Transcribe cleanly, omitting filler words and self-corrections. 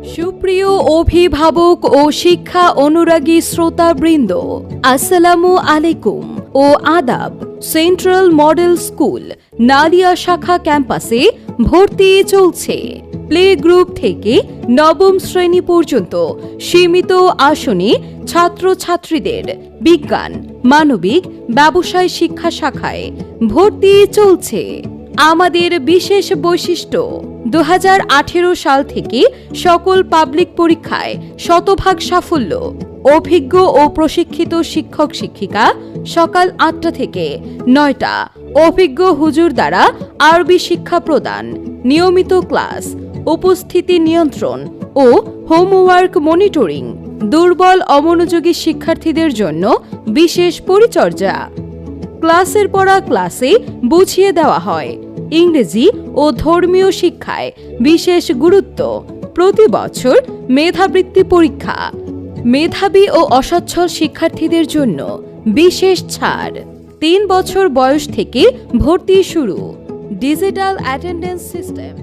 সুপ্রিয় অভিভাবক ও শিক্ষা অনুরাগী শ্রোতাবৃন্দ, আসসালামু আলাইকুম ও আদাব। সেন্ট্রাল মডেল স্কুল নালিয়া শাখা ক্যাম্পাসে ভর্তি চলছে। প্লে গ্রুপ থেকে নবম শ্রেণী পর্যন্ত সীমিত আসনে ছাত্রছাত্রীদের বিজ্ঞান, মানবিক, ব্যবসায় শিক্ষা শাখায় ভর্তি চলছে। আমাদের বিশেষ বৈশিষ্ট্য, 2018 সাল থেকে সকল পাবলিক পরীক্ষায় শতভাগ সাফল্য, অভিজ্ঞ ও প্রশিক্ষিত শিক্ষক শিক্ষিকা, সকাল 8টা থেকে 9টা, অভিজ্ঞ হুজুর দ্বারা আরবি শিক্ষা প্রদান, নিয়মিত ক্লাস, উপস্থিতি নিয়ন্ত্রণ ও হোমওয়ার্ক মনিটরিং, দুর্বল অমনোযোগী শিক্ষার্থীদের জন্য বিশেষ পরিচর্যা। ক্লাসের পড়া ক্লাসে বুঝিয়ে দেওয়া হয়। ইংরেজি ও ধর্মীয় শিক্ষায় বিশেষ গুরুত্ব। প্রতি বছর মেধাবৃত্তি পরীক্ষা। মেধাবী ও অসচ্ছল শিক্ষার্থীদের জন্য বিশেষ ছাড়। 3 বছর বয়স থেকে ভর্তি শুরু। Digital attendance system.